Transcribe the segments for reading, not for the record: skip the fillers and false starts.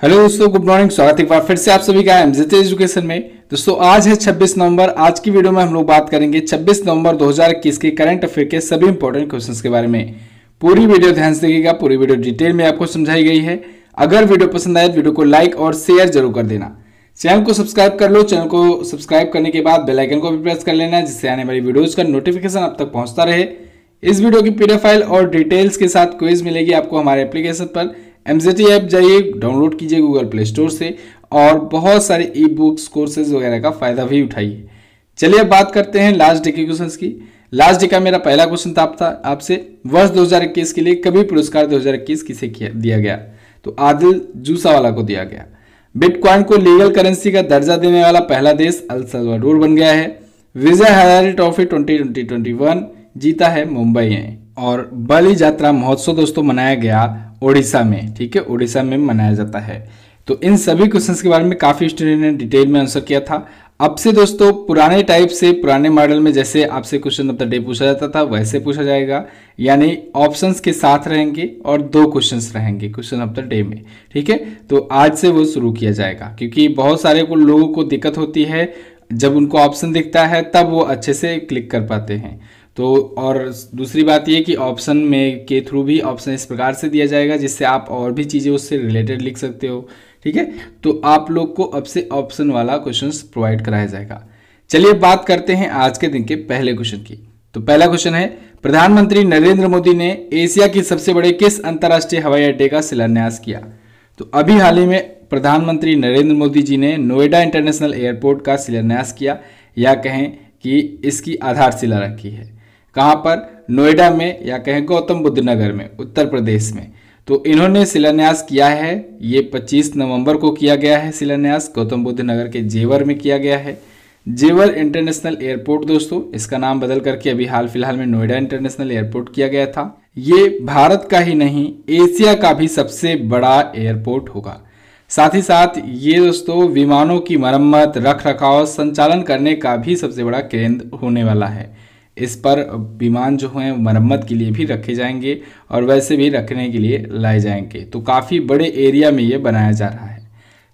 Hello दोस्तों, good morning. स्वागत है एक बार फिर से आप सभी का एमजेड एजुकेशन में। दोस्तों आज है 26 नवंबर। आज की वीडियो में हम लोग बात करेंगे 26 नवंबर 2021 के करंट अफेयर के सभी इंपॉर्टेंट क्वेश्चंस के बारे में। पूरी वीडियो ध्यान से देखिएगा, पूरी वीडियो डिटेल में आपको समझाई गई है। अगर वीडियो पसंद आए तो वीडियो को लाइक और शेयर जरूर कर देना। चैनल को सब्सक्राइब कर लो। चैनल को सब्सक्राइब करने के बाद बेल आइकन को भी प्रेस कर लेना, जिससे आने वाली वीडियोज का नोटिफिकेशन आप तक पहुंचता रहे। इस वीडियो की पीडीएफ फाइल और डिटेल्स के साथ क्विज मिलेगी आपको हमारे एप्लीकेशन पर। एमजेटी ऐप जाइए, डाउनलोड कीजिए गूगल प्ले स्टोर से और बहुत सारे ई बुक्स कोर्सेज वगैरह का फायदा भी उठाइए। चलिए अब बात करते हैं लास्ट डे के क्वेश्चंस की। लास्ट डे का मेरा पहला क्वेश्चन था आपसे, वर्ष 2021 के लिए कवि पुरस्कार 2021 किसे दिया गया? तो आदिल जूसावाला को दिया गया। बिटकॉइन को लीगल करेंसी का दर्जा देने वाला पहला देश अल सल्वाडोर बन गया है। विजय हजारे ट्रॉफी 2021 जीता है मुंबई ने। और बलि यात्रा महोत्सव दोस्तों मनाया गया ओडिशा में, ठीक है, ओडिशा में मनाया जाता है। तो इन सभी क्वेश्चंस के बारे में काफी स्टूडेंट ने डिटेल में आंसर किया था। अब से दोस्तों पुराने टाइप से, पुराने मॉडल में जैसे आपसे क्वेश्चन ऑफ द डे पूछा जाता था वैसे पूछा जाएगा, यानी ऑप्शंस के साथ रहेंगे और 2 क्वेश्चंस रहेंगे क्वेश्चन ऑफ द डे में, ठीक है। तो आज से वो शुरू किया जाएगा, क्योंकि बहुत सारे लोगों को दिक्कत होती है जब उनको ऑप्शन दिखता है तब वो अच्छे से क्लिक कर पाते हैं। तो और दूसरी बात ये कि ऑप्शन में के थ्रू भी ऑप्शन इस प्रकार से दिया जाएगा जिससे आप और भी चीज़ें उससे रिलेटेड लिख सकते हो, ठीक है। तो आप लोग को अब से ऑप्शन वाला क्वेश्चंस प्रोवाइड कराया जाएगा। चलिए बात करते हैं आज के दिन के पहले क्वेश्चन की। तो पहला क्वेश्चन है, प्रधानमंत्री नरेंद्र मोदी ने एशिया की सबसे बड़े किस अंतर्राष्ट्रीय हवाई अड्डे का शिलान्यास किया? तो अभी हाल ही में प्रधानमंत्री नरेंद्र मोदी जी ने नोएडा इंटरनेशनल एयरपोर्ट का शिलान्यास किया, या कहें कि इसकी आधारशिला रखी है। कहाँ पर? नोएडा में, या कहें गौतम बुद्ध नगर में, उत्तर प्रदेश में। तो इन्होंने शिलान्यास किया है, ये 25 नवंबर को किया गया है शिलान्यास। गौतम बुद्ध नगर के जेवर में किया गया है। जेवर इंटरनेशनल एयरपोर्ट दोस्तों, इसका नाम बदल करके अभी हाल फिलहाल में नोएडा इंटरनेशनल एयरपोर्ट किया गया था। ये भारत का ही नहीं, एशिया का भी सबसे बड़ा एयरपोर्ट होगा। साथ ही साथ ये दोस्तों विमानों की मरम्मत, रख रखाव, संचालन करने का भी सबसे बड़ा केंद्र होने वाला है। इस पर विमान जो हैं मरम्मत के लिए भी रखे जाएंगे और वैसे भी रखने के लिए लाए जाएंगे। तो काफ़ी बड़े एरिया में ये बनाया जा रहा है।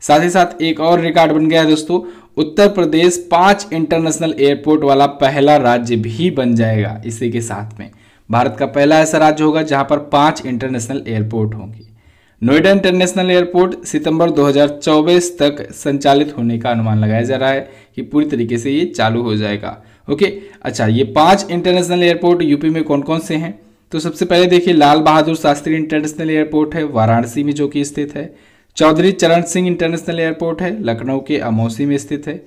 साथ ही साथ एक और रिकॉर्ड बन गया है दोस्तों, उत्तर प्रदेश 5 इंटरनेशनल एयरपोर्ट वाला पहला राज्य भी बन जाएगा। इसी के साथ में भारत का पहला ऐसा राज्य होगा जहां पर 5 इंटरनेशनल एयरपोर्ट होंगे। नोएडा इंटरनेशनल एयरपोर्ट सितंबर 2024 तक संचालित होने का अनुमान लगाया जा रहा है कि पूरी तरीके से ये चालू हो जाएगा। ओके, अच्छा, ये 5 इंटरनेशनल एयरपोर्ट यूपी में कौन कौन से हैं? तो सबसे पहले देखिए, लाल बहादुर शास्त्री इंटरनेशनल एयरपोर्ट है वाराणसी में जो कि स्थित है। चौधरी चरण सिंह इंटरनेशनल एयरपोर्ट है, लखनऊ के अमौसी में स्थित है।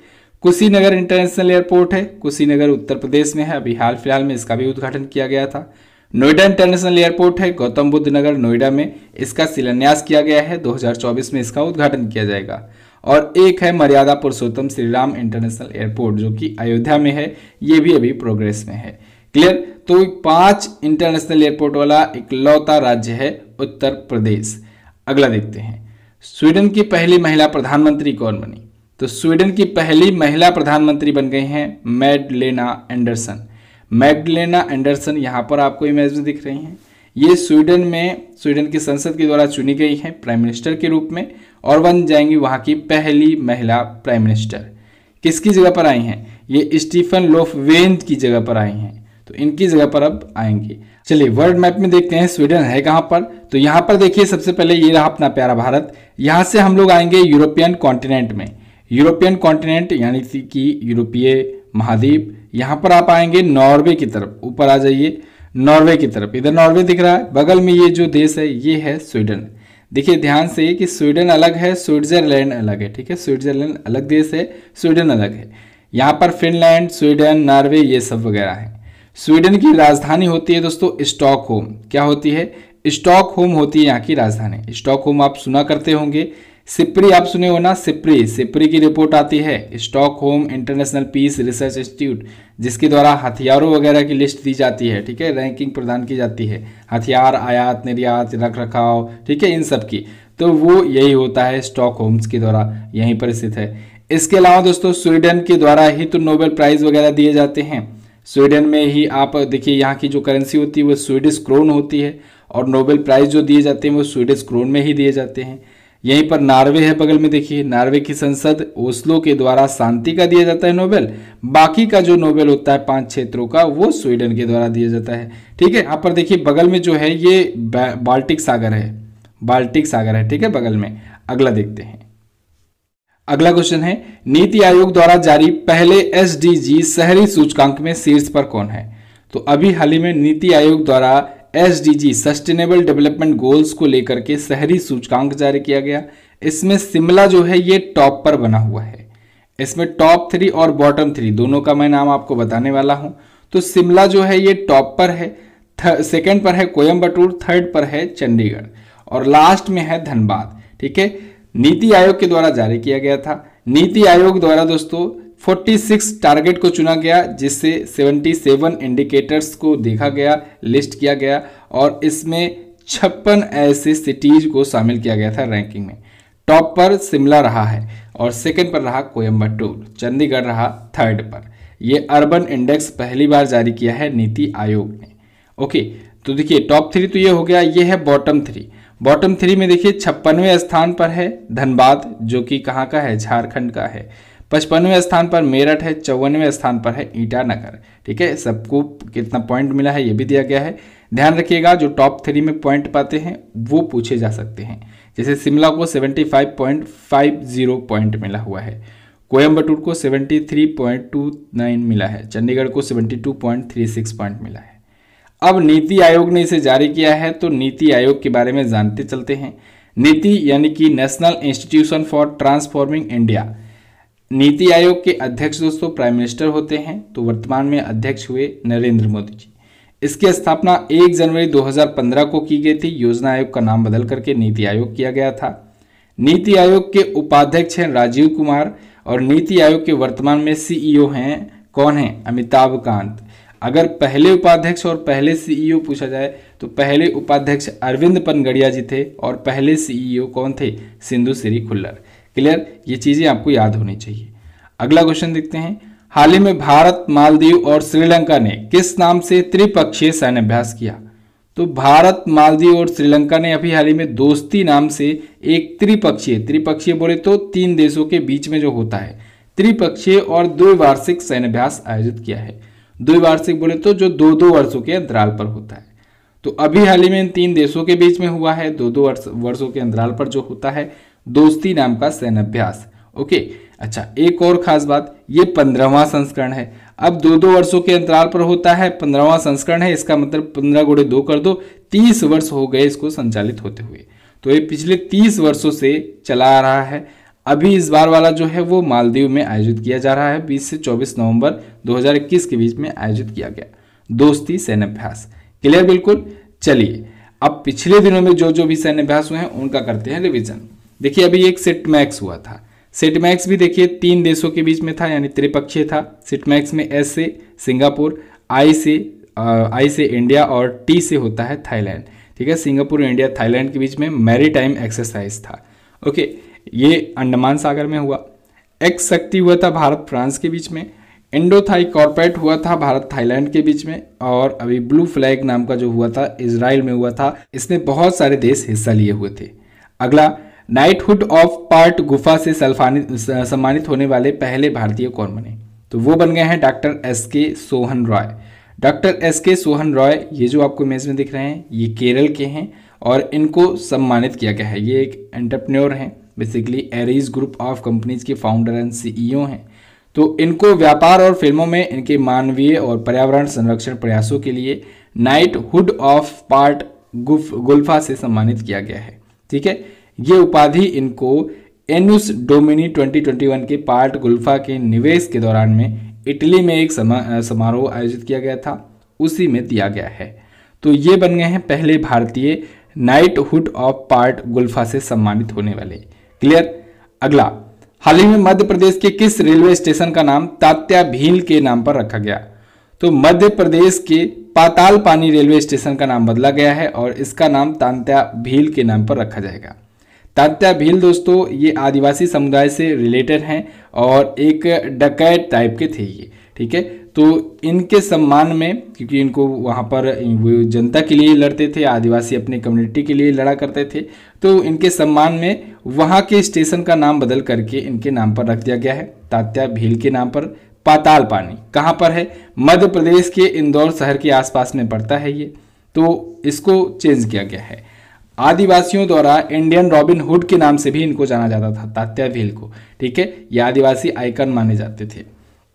कुशीनगर इंटरनेशनल एयरपोर्ट है, कुशीनगर उत्तर प्रदेश में है। अभी हाल फिलहाल में इसका भी उद्घाटन किया गया था। नोएडा इंटरनेशनल एयरपोर्ट है गौतम बुद्ध नगर नोएडा में, इसका शिलान्यास किया गया है। 2024 में इसका उद्घाटन किया जाएगा। और एक है मर्यादा पुरुषोत्तम श्री राम इंटरनेशनल एयरपोर्ट जो कि अयोध्या में है, ये भी अभी प्रोग्रेस में है। क्लियर? तो 5 इंटरनेशनल एयरपोर्ट वाला इकलौता राज्य है उत्तर प्रदेश। अगला देखते हैं, स्वीडन की पहली महिला प्रधानमंत्री कौन बनी? तो स्वीडन की पहली महिला प्रधानमंत्री बन गई हैं मैगडलेना एंडरसन। मैगडलेना एंडरसन यहाँ पर आपको इमेज में दिख रही हैं। ये स्वीडन की संसद के द्वारा चुनी गई हैं प्राइम मिनिस्टर के रूप में और बन जाएंगी वहाँ की पहली महिला प्राइम मिनिस्टर। किसकी जगह पर आई हैं? ये स्टीफन लोफवेन की जगह पर आई हैं, तो इनकी जगह पर अब आएंगे। चलिए वर्ल्ड मैप में देखते हैं स्वीडन है कहाँ पर। तो यहाँ पर देखिए, सबसे पहले ये रहा अपना प्यारा भारत। यहाँ से हम लोग आएंगे यूरोपियन कॉन्टिनेंट में। यूरोपियन कॉन्टिनेंट यानी कि यूरोपीय महाद्वीप। यहाँ पर आप आएंगे नॉर्वे की तरफ, ऊपर आ जाइए नॉर्वे की तरफ। इधर नॉर्वे दिख रहा है, बगल में ये जो देश है ये है स्वीडन। देखिए ध्यान से कि स्वीडन अलग है, स्विट्जरलैंड अलग है, ठीक है। स्विट्जरलैंड अलग देश है, स्वीडन अलग है। यहाँ पर फिनलैंड, स्वीडन, नॉर्वे ये सब वगैरह है। स्वीडन की राजधानी होती है दोस्तों स्टॉकहोम। क्या होती है? स्टॉकहोम होती है यहाँ की राजधानी। स्टॉकहोम आप सुना करते होंगे। सिप्री आप सुने हो ना, सिप्री की रिपोर्ट आती है Stockholm International Peace Research Institute, जिसके द्वारा हथियारों वगैरह की लिस्ट दी जाती है, ठीक है, रैंकिंग प्रदान की जाती है, हथियार आयात निर्यात रख रखाव, ठीक है, इन सब की। तो वो यही होता है स्टॉकहोम्स के द्वारा यहीं पर स्थित है। इसके अलावा दोस्तों स्वीडन के द्वारा ही तो नोबेल प्राइज वगैरह दिए जाते हैं। स्वीडन में ही आप देखिए यहाँ की जो करेंसी होती है वो स्वीडिश क्रोन होती है और नोबेल प्राइज जो दिए जाते हैं वो स्वीडिश क्रोन में ही दिए जाते हैं। यहीं पर नॉर्वे है बगल में, देखिए नॉर्वे की संसद ओस्लो के द्वारा शांति का दिया जाता है नोबेल। बाकी का जो नोबेल होता है 5 क्षेत्रों का वो स्वीडन के द्वारा दिया जाता है। ठीक है, यहाँ पर देखिए बगल में जो है ये बाल्टिक सागर है, बाल्टिक सागर है। ठीक है, बगल में। अगला देखते हैं। अगला क्वेश्चन है, नीति आयोग द्वारा जारी पहले एसडीजी शहरी सूचकांक में शीर्ष पर कौन है? तो अभी हाल ही में नीति आयोग द्वारा एसडीजी सस्टेनेबल डेवलपमेंट गोल्स को लेकर के शहरी सूचकांक जारी किया गया। इसमें शिमला जो है ये टॉप पर बना हुआ है। इसमें टॉप 3 और बॉटम 3 दोनों का मैं नाम आपको बताने वाला हूं। तो शिमला जो है ये टॉप पर है, सेकंड पर है कोयम्बटूर, थर्ड पर है चंडीगढ़ और लास्ट में है धनबाद। ठीक है, नीति आयोग के द्वारा जारी किया गया था। नीति आयोग द्वारा दोस्तों 46 टारगेट को चुना गया, जिससे 77 इंडिकेटर्स को देखा गया, लिस्ट किया गया और इसमें 56 ऐसे सिटीज को शामिल किया गया था रैंकिंग में। टॉप पर शिमला रहा है और सेकंड पर रहा कोयम्बटूर, चंडीगढ़ रहा थर्ड पर। ये अर्बन इंडेक्स पहली बार जारी किया है नीति आयोग ने। ओके, तो देखिए टॉप 3 तो ये हो गया, ये है बॉटम 3। बॉटम 3 में देखिए 56वें स्थान पर है धनबाद, जो कि कहाँ का है, झारखंड का है। 55वें स्थान पर मेरठ है, 54वें स्थान पर है ईटानगर। ठीक है, सबको कितना पॉइंट मिला है ये भी दिया गया है। ध्यान रखिएगा, जो टॉप 3 में पॉइंट पाते हैं वो पूछे जा सकते हैं। जैसे शिमला को 75.50 पॉइंट मिला हुआ है, कोयम्बटूर को 73.29 मिला है, चंडीगढ़ को 72.36 पॉइंट मिला है। अब नीति आयोग ने इसे जारी किया है, तो नीति आयोग के बारे में जानते चलते हैं। नीति यानी कि national institution for transforming India. NITI Aayog के अध्यक्ष दोस्तों प्राइम मिनिस्टर होते हैं, तो वर्तमान में अध्यक्ष हुए नरेंद्र मोदी जी। इसकी स्थापना 1 जनवरी 2015 को की गई थी। योजना आयोग का नाम बदल करके नीति आयोग किया गया था। नीति आयोग के उपाध्यक्ष हैं राजीव कुमार और नीति आयोग के वर्तमान में सीईओ हैं, कौन है, अमिताभ कांत। अगर पहले उपाध्यक्ष और पहले सीईओ पूछा जाए तो पहले उपाध्यक्ष अरविंद पनगड़िया जी थे और पहले सीईओ कौन थे, सिंधु श्री खुल्लर। क्लियर, ये चीजें आपको याद होनी चाहिए। अगला क्वेश्चन देखते हैं। हाल ही में भारत, मालदीव और श्रीलंका ने किस नाम से त्रिपक्षीय सैन्य अभ्यास किया? तो भारत, मालदीव और श्रीलंका ने अभी हाल ही में दोस्ती नाम से एक त्रिपक्षीय बोले तो 3 देशों के बीच में जो होता है त्रिपक्षीय और द्विवार्षिक सैन्य अभ्यास आयोजित किया है। द्विवार्षिक बोले तो जो 2-2 वर्षों के अंतराल पर होता है। तो अभी हाल ही में इन 3 देशों के बीच में हुआ है 2-2 वर्षों के अंतराल पर जो होता है दोस्ती नाम का सैन्य अभ्यास। ओके, अच्छा एक और खास बात, ये 15वां संस्करण है। अब 2-2 वर्षों के अंतराल पर होता है, 15वां संस्करण है, इसका मतलब 15 गुणे 2 कर दो, 30 वर्ष हो गए इसको संचालित होते हुए। तो ये पिछले 30 वर्षों से चला आ रहा है। अभी इस बार वाला जो है वो मालदीव में आयोजित किया जा रहा है, 20 से 24 नवंबर 2021 के बीच में आयोजित किया गया दोस्ती सैन्य अभ्यास। क्लियर बिल्कुल। चलिए अब पिछले दिनों में जो भी सैन्य अभ्यास हुए हैं उनका करते हैं रिवीजन। देखिए अभी एक सिटमैक्स हुआ था। सिटमैक्स भी देखिए 3 देशों के बीच में था, यानी त्रिपक्षीय था। सिटमैक्स में एस से सिंगापुर, आई से इंडिया और टी से होता है थाईलैंड। ठीक है, सिंगापुर, इंडिया, थाईलैंड के बीच में मैरीटाइम एक्सरसाइज था। ओके, ये अंडमान सागर में हुआ। एक्स शक्ति हुआ था भारत फ्रांस के बीच में। इंडो थाई कॉर्पोरेट हुआ था भारत थाईलैंड के बीच में। और अभी ब्लू फ्लैग नाम का जो हुआ था इजराइल में हुआ था। इसमें बहुत सारे देश हिस्सा लिए हुए थे। अगला, नाइटहुड ऑफ पार्ट गुफा से सम्मानित होने वाले पहले भारतीय कौन बने? तो वो बन गए हैं doctor S K. Sohan Roy. Doctor S K. Sohan Roy, ये जो आपको इमेज में दिख रहे हैं, ये केरल के हैं और इनको सम्मानित किया गया है। ये एक एंटरप्रेन्योर हैं, basically Aries group of companies के फाउंडर एंड सीईओ हैं। तो इनको व्यापार और फिल्मों में इनके मानवीय और पर्यावरण संरक्षण प्रयासों के लिए नाइटहुड ऑफ पार्ट गुल्फा से सम्मानित किया गया है। ठीक है, ये उपाधि इनको एनुस डोमिनी 2021 के पार्ट गुल्फा के निवेश के दौरान में इटली में एक समारोह आयोजित किया गया था, उसी में दिया गया है। तो ये बन गए हैं पहले भारतीय नाइटहुड ऑफ पार्ट गुल्फा से सम्मानित होने वाले। क्लियर। अगला, हाल ही में मध्य प्रदेश के किस रेलवे स्टेशन का नाम तात्या भील के नाम पर रखा गया? तो मध्य प्रदेश के पाताल पानी रेलवे स्टेशन का नाम बदला गया है और इसका नाम तात्या भील के नाम पर रखा जाएगा। तात्या भील दोस्तों ये आदिवासी समुदाय से रिलेटेड हैं और एक डकैत टाइप के थे ये। ठीक है, तो इनके सम्मान में, क्योंकि इनको वहाँ पर वो जनता के लिए लड़ते थे, आदिवासी अपनी कम्युनिटी के लिए लड़ा करते थे, तो इनके सम्मान में वहाँ के स्टेशन का नाम बदल करके इनके नाम पर रख दिया गया है, तात्या भील के नाम पर। पाताल पानी कहाँ पर है? मध्य प्रदेश के इंदौर शहर के आसपास में पड़ता है ये, तो इसको चेंज किया गया है। आदिवासियों द्वारा इंडियन रॉबिन हुड के नाम से भी इनको जाना जाता था, तात्या भील को, ठीक है। ये आदिवासी आइकन माने जाते थे,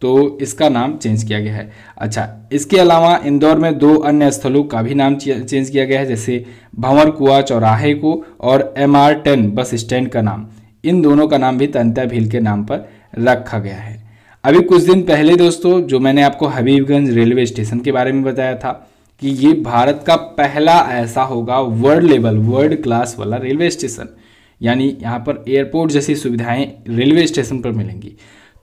तो इसका नाम चेंज किया गया है। अच्छा, इसके अलावा इंदौर में 2 अन्य स्थलों का भी नाम चेंज किया गया है, जैसे भंवर कुआ चौराहे को और MR10 बस स्टैंड का नाम, इन दोनों का नाम भी तात्या भील के नाम पर रखा गया है। अभी कुछ दिन पहले दोस्तों जो मैंने आपको हबीबगंज रेलवे स्टेशन के बारे में बताया था कि ये भारत का पहला ऐसा होगा वर्ल्ड लेवल, वर्ल्ड क्लास वाला रेलवे स्टेशन, यानी यहाँ पर एयरपोर्ट जैसी सुविधाएं रेलवे स्टेशन पर मिलेंगी,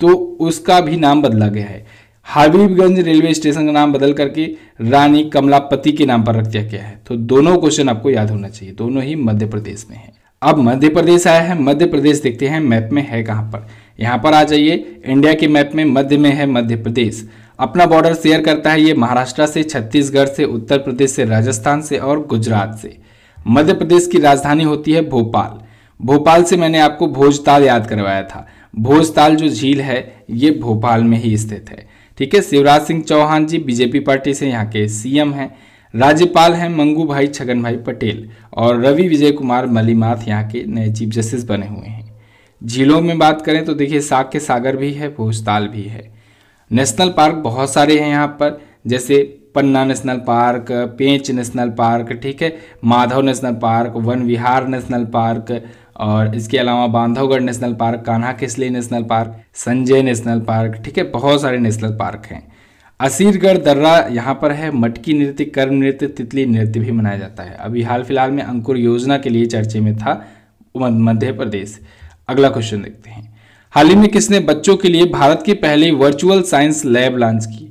तो उसका भी नाम बदला गया है। हबीबगंज रेलवे स्टेशन का नाम बदल करके रानी कमलापति के नाम पर रख दिया गया है। तो दोनों क्वेश्चन आपको याद होना चाहिए, दोनों ही मध्य प्रदेश में है। अब मध्य प्रदेश आया है, मध्य प्रदेश देखते हैं मैप में है कहाँ पर। यहाँ पर आ जाइए, इंडिया के मैप में मध्य में है मध्य प्रदेश। अपना बॉर्डर शेयर करता है ये महाराष्ट्र से, छत्तीसगढ़ से, उत्तर प्रदेश से, राजस्थान से और गुजरात से। मध्य प्रदेश की राजधानी होती है भोपाल। भोपाल से मैंने आपको भोजताल याद करवाया था, भोजताल जो झील है ये भोपाल में ही स्थित है, ठीक है। शिवराज सिंह चौहान जी बीजेपी पार्टी से यहाँ के CM हैं। राज्यपाल हैं मंगू भाई छगन भाई पटेल और रवि विजय कुमार मलिमाथ यहाँ के नए चीफ जस्टिस बने हुए हैं। झीलों में बात करें तो देखिए साग के सागर भी है, भोजताल भी है। नेशनल पार्क बहुत सारे हैं यहाँ पर, जैसे पन्ना नेशनल पार्क, पेंच नेशनल पार्क, ठीक है, माधव नेशनल पार्क, वन विहार नेशनल पार्क, और इसके अलावा Bandhavgarh national park, Kanha Kisli national park, Sanjay national park, ठीक है, बहुत सारे नेशनल पार्क हैं। असीरगढ़ दर्रा यहाँ पर है, मटकी नृत्य, कर्म नृत्य, तितली नृत्य भी मनाया जाता है। अभी हाल फिलहाल में अंकुर योजना के लिए चर्चे में था मध्य प्रदेश। अगला क्वेश्चन देखते हैं, हाल ही में किसने बच्चों के लिए भारत की पहली वर्चुअल साइंस लैब लॉन्च की?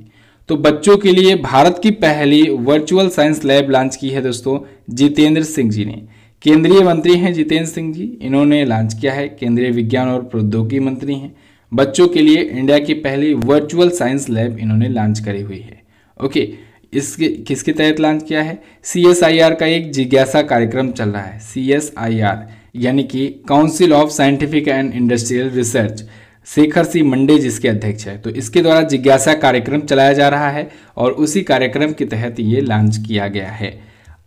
तो बच्चों के लिए भारत की पहली वर्चुअल साइंस लैब लॉन्च की है दोस्तों जितेंद्र सिंह जी ने। केंद्रीय मंत्री हैं जितेंद्र सिंह जी, इन्होंने लॉन्च किया है, केंद्रीय विज्ञान और प्रौद्योगिकी मंत्री हैं। बच्चों के लिए इंडिया की पहली वर्चुअल साइंस लैब इन्होंने लॉन्च करी हुई है। ओके, इसके किसके तहत लॉन्च किया है? CSIR का एक जिज्ञासा कार्यक्रम चल रहा है, CSIR यानी कि Council of Scientific and Industrial Research, Shekhar C Mande जिसके अध्यक्ष है, तो इसके द्वारा जिज्ञासा कार्यक्रम चलाया जा रहा है और उसी कार्यक्रम के तहत ये लॉन्च किया गया है।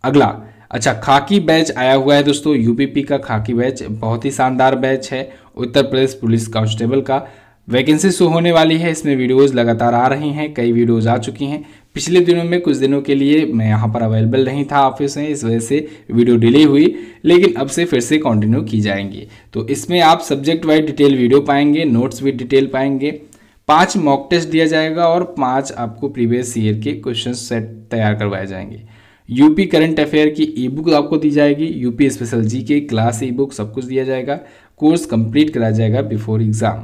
अगला, अच्छा, खाकी बैच आया हुआ है दोस्तों, UPP का खाकी बैच बहुत ही शानदार बैच है, उत्तर प्रदेश पुलिस कांस्टेबल का। वैकेंसी शो होने वाली है, इसमें वीडियोस लगातार आ रही हैं, कई वीडियोस आ चुकी हैं। पिछले दिनों में कुछ दिनों के लिए मैं यहाँ पर अवेलेबल नहीं था ऑफिस में, इस वजह से वीडियो डिले हुई, लेकिन अब से फिर से कंटिन्यू की जाएंगी। तो इसमें आप सब्जेक्ट वाइज डिटेल वीडियो पाएंगे, नोट्स भी डिटेल पाएंगे, 5 मॉक टेस्ट दिया जाएगा और 5 आपको प्रीवियस ईयर के क्वेश्चन सेट तैयार करवाए जाएंगे। यूपी करंट अफेयर की ई-बुक आपको दी जाएगी, UP special GK class e-book सब कुछ दिया जाएगा, कोर्स कंप्लीट कराया जाएगा बिफोर एग्जाम।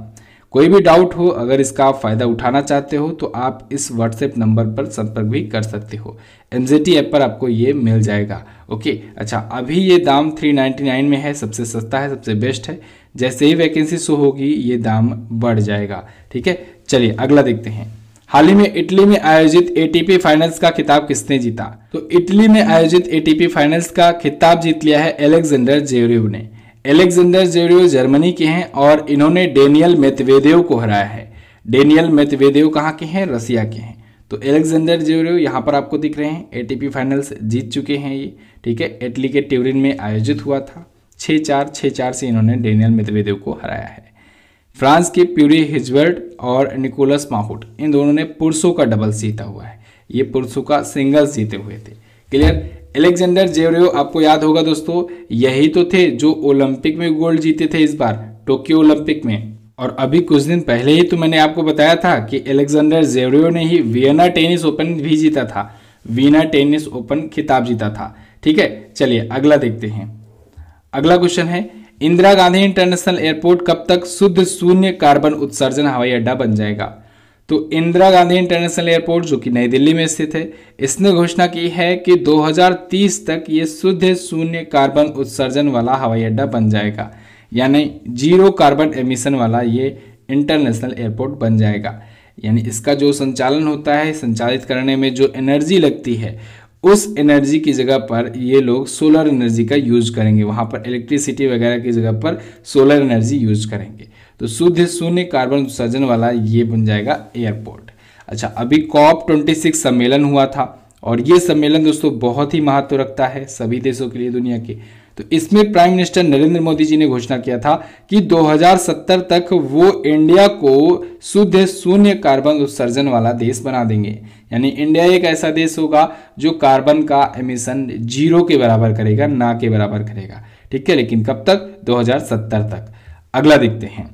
कोई भी डाउट हो, अगर इसका आप फायदा उठाना चाहते हो तो आप इस व्हाट्सएप नंबर पर संपर्क भी कर सकते हो, MZT ऐप पर आपको ये मिल जाएगा। ओके, अच्छा, अभी ये दाम 399 में है, सबसे सस्ता है, सबसे बेस्ट है। जैसे ही वैकेंसी शो होगी ये दाम बढ़ जाएगा, ठीक है। चलिए अगला देखते हैं, हाल ही में इटली में आयोजित ATP फाइनल्स का खिताब किसने जीता? तो इटली में आयोजित ATP फाइनल्स का खिताब जीत लिया है एलेक्जेंडर जेवरेव ने। एलेक्जेंडर जेवरेव जर्मनी के हैं और इन्होंने डेनियल मेदवेदेव को हराया है। डेनियल मेदवेदेव कहाँ के हैं? रसिया के हैं। तो एलेक्जेंडर जेवरेव यहाँ पर आपको दिख रहे हैं, ATP फाइनल्स जीत चुके हैं ये, ठीक है। इटली के ट्यूरिन में आयोजित हुआ था, 6-4 से इन्होंने डेनियल मेदवेदेव को हराया है। फ्रांस के प्यूरी हिजबर्ट और निकोलस माहुट, इन दोनों ने पुरुषों का डबल्स जीता हुआ है, ये पुरुषों का सिंगल्स जीते हुए थे। क्लियर? एलेक्जेंडर जेवरेव आपको याद होगा दोस्तों, यही तो थे जो ओलंपिक में गोल्ड जीते थे इस बार, टोक्यो ओलंपिक में। और अभी कुछ दिन पहले ही तो मैंने आपको बताया था कि एलेक्जेंडर जेवरेव ने ही वियना टेनिस ओपन भी जीता था, वियना टेनिस ओपन खिताब जीता था, ठीक है। चलिए अगला देखते हैं, अगला क्वेश्चन है, इंदिरा गांधी इंटरनेशनल एयरपोर्ट कब तक शुद्ध शून्य कार्बन उत्सर्जन हवाई अड्डा बन जाएगा? तो इंदिरा गांधी इंटरनेशनल एयरपोर्ट जो कि नई दिल्ली में स्थित है, इसने घोषणा की है कि 2030 तक ये शुद्ध शून्य कार्बन उत्सर्जन वाला हवाई अड्डा बन जाएगा, यानी जीरो कार्बन एमिशन वाला ये इंटरनेशनल एयरपोर्ट बन जाएगा। यानी इसका जो संचालन होता है, संचालित करने में जो एनर्जी लगती है, उस एनर्जी की जगह पर ये लोग सोलर एनर्जी का यूज करेंगे। वहाँ पर इलेक्ट्रिसिटी वगैरह की जगह पर सोलर एनर्जी यूज करेंगे। तो शुद्ध शून्य कार्बन उत्सर्जन वाला ये बन जाएगा एयरपोर्ट। अच्छा, अभी COP26 सम्मेलन हुआ था और ये सम्मेलन दोस्तों बहुत ही महत्व रखता है सभी देशों के लिए, दुनिया के। तो इसमें प्राइम मिनिस्टर नरेंद्र मोदी जी ने घोषणा किया था कि 2070 तक वो इंडिया को शुद्ध शून्य कार्बन उत्सर्जन वाला देश बना देंगे। यानी इंडिया एक ऐसा देश होगा जो कार्बन का एमिशन 0 के बराबर करेगा, ना के बराबर करेगा। ठीक है, लेकिन कब तक? 2070 तक। अगला देखते हैं।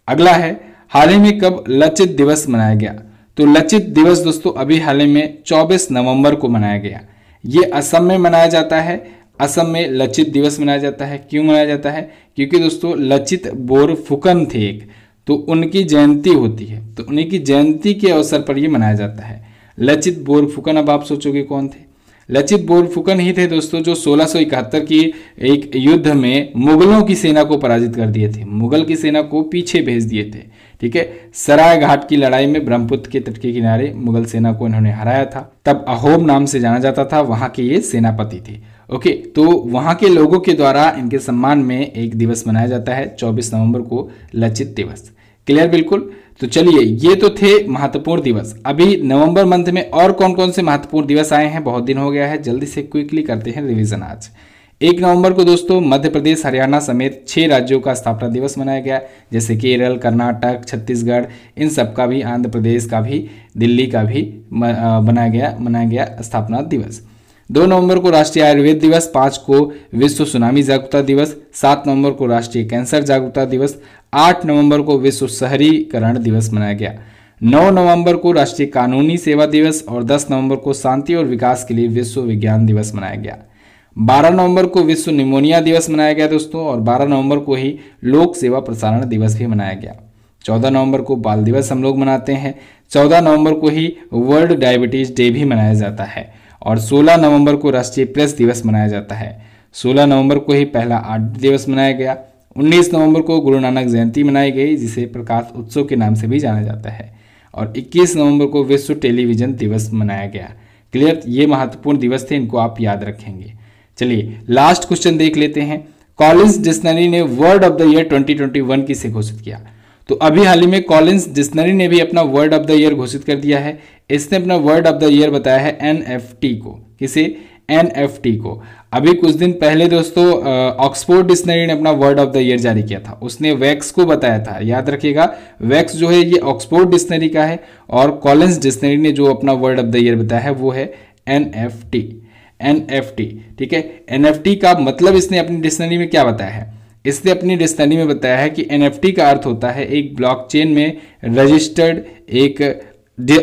अगला है, हाल ही में कब लचित दिवस मनाया गया? तो लचित दिवस दोस्तों अभी हाल ही में 24 नवंबर को मनाया गया। ये असम में मनाया जाता है। असम में लचित दिवस मनाया जाता है। क्यों मनाया जाता है? क्योंकि दोस्तों लचित बोरफुकन थे एक, तो उनकी जयंती होती है। तो उन्हीं की जयंती के अवसर पर ये मनाया जाता है। लचित बोरफुकन, अब आप सोचोगे कौन थे? लचित बोरफुकन ही थे दोस्तों जो 1671 की एक युद्ध में मुगलों की सेना को पराजित कर दिए थे। मुगल की सेना को पीछे भेज दिए थे। ठीक है, सराय घाट की लड़ाई में ब्रह्मपुत्र के तट के किनारे मुगल सेना को इन्होंने हराया था। तब अहोम नाम से जाना जाता था, वहां के ये सेनापति थे। ओके, तो वहां के लोगों के द्वारा इनके सम्मान में एक दिवस मनाया जाता है 24 नवंबर को, लचित दिवस। क्लियर? बिल्कुल। तो चलिए, ये तो थे महत्वपूर्ण दिवस। अभी नवंबर मंथ में और कौन कौन से महत्वपूर्ण दिवस आए हैं? बहुत दिन हो गया है, जल्दी से क्विकली करते हैं रिवीजन। आज 1 नवंबर को दोस्तों मध्य प्रदेश, हरियाणा समेत 6 राज्यों का स्थापना दिवस मनाया गया, जैसे केरल, कर्नाटक, छत्तीसगढ़, इन सब का भी, आंध्र प्रदेश का भी, दिल्ली का भी मनाया गया स्थापना दिवस। 2 नवंबर को राष्ट्रीय आयुर्वेद दिवस, 5 को विश्व सुनामी जागरूकता दिवस, 7 नवंबर को राष्ट्रीय कैंसर जागरूकता दिवस, 8 नवंबर को विश्व शहरीकरण दिवस मनाया गया, 9 नवंबर को राष्ट्रीय कानूनी सेवा दिवस और 10 नवंबर को शांति और विकास के लिए विश्व विज्ञान दिवस मनाया गया। 12 नवंबर को विश्व निमोनिया दिवस मनाया गया दोस्तों, और 12 नवंबर को ही लोक सेवा प्रसारण दिवस भी मनाया गया। 14 नवंबर को बाल दिवस हम लोग मनाते हैं। 14 नवंबर को ही वर्ल्ड डायबिटीज डे भी मनाया जाता है, और 16 नवंबर को राष्ट्रीय प्रेस दिवस मनाया जाता है। 16 नवंबर को ही पहला आर्ट दिवस मनाया गया। 19 नवंबर को गुरु नानक जयंती मनाई गई, जिसे प्रकाश उत्सव के नाम से भी जाना जाता है, और 21 नवंबर को विश्व टेलीविजन दिवस मनाया गया। क्लियर? ये महत्वपूर्ण दिवस थे, इनको आप याद रखेंगे। चलिए लास्ट क्वेश्चन देख लेते हैं। कॉलिंस डिक्शनरी ने वर्ड ऑफ द ईयर 2021 किसे घोषित किया? तो अभी हाल ही में कॉलिंस डिक्शनरी ने भी अपना वर्ड ऑफ द ईयर घोषित कर दिया है। इसने अपना वर्ड ऑफ द ईयर बताया है NFT को। किसे? NFT को। अभी कुछ दिन पहले दोस्तों ऑक्सफोर्ड डिक्शनरी ने अपना वर्ड ऑफ द ईयर जारी किया था। उसने वैक्स को बताया था, याद रखिएगा। वैक्स जो है ये ऑक्सफोर्ड डिक्शनरी का है, और कॉलिंस डिक्शनरी ने जो अपना वर्ड ऑफ द ईयर बताया है वो है NFT। ठीक है, NFT का मतलब इसने अपनी डिक्शनरी में क्या बताया है? इसने अपनी डिक्शनरी में बताया है कि NFT का अर्थ होता है एक ब्लॉकचेन में रजिस्टर्ड एक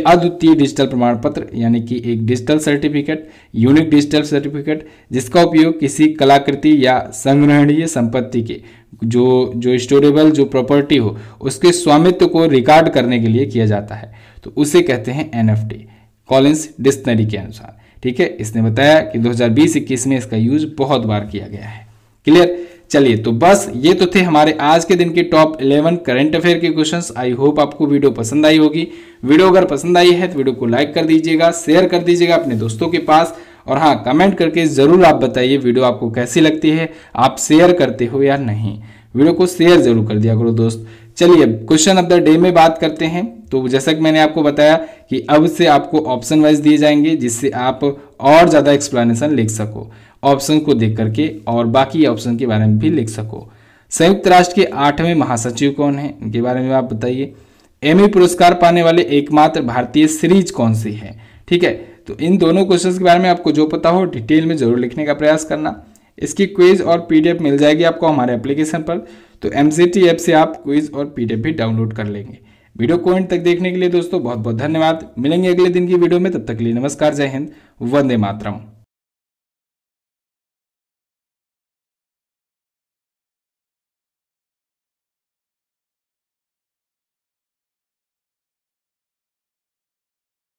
अद्वितीय डिजिटल प्रमाण पत्र, यानी कि एक digital certificate, unique digital certificate, जिसका उपयोग किसी कलाकृति या संग्रहणीय संपत्ति के जो स्टोरेबल जो प्रॉपर्टी हो उसके स्वामित्व को रिकॉर्ड करने के लिए किया जाता है। तो उसे कहते हैं NFT, कॉलिंस डिक्शनरी के अनुसार। ठीक है, इसने बताया कि 2020-21 में इसका यूज बहुत बार किया गया है। क्लियर? चलिए, तो बस ये तो थे हमारे आज के दिन के टॉप 11 करंट अफेयर के क्वेश्चंस। आई होप आपको वीडियो पसंद आई होगी। वीडियो अगर पसंद आई है तो वीडियो को लाइक कर दीजिएगा, शेयर कर दीजिएगा अपने दोस्तों के पास, और हाँ, कमेंट करके जरूर आप बताइए वीडियो आपको कैसी लगती है, आप शेयर करते हो या नहीं। वीडियो को शेयर जरूर कर दिया करो दोस्त। चलिए क्वेश्चन ऑफ द डे में बात करते हैं। तो जैसा कि मैंने आपको बताया कि अब से आपको ऑप्शन वाइज दिए जाएंगे, जिससे आप और ज़्यादा एक्सप्लेनेशन लिख सको ऑप्शन को देख करके, और बाकी ऑप्शन के बारे में भी लिख सको। संयुक्त राष्ट्र के 8वें महासचिव कौन है, इनके बारे में आप बताइए। एमी पुरस्कार पाने वाले एकमात्र भारतीय सीरीज कौन सी है? ठीक है, तो इन दोनों क्वेश्चंस के बारे में आपको जो पता हो डिटेल में जरूर लिखने का प्रयास करना। इसकी क्विज और PDF मिल जाएगी आपको हमारे एप्लीकेशन पर। तो MCT ऐप से आप क्विज और PDF भी डाउनलोड कर लेंगे। वीडियो को एंड तक देखने के लिए दोस्तों बहुत बहुत धन्यवाद। मिलेंगे अगले दिन की वीडियो में, तब तक के लिए नमस्कार, जय हिंद, वंदे मातरम।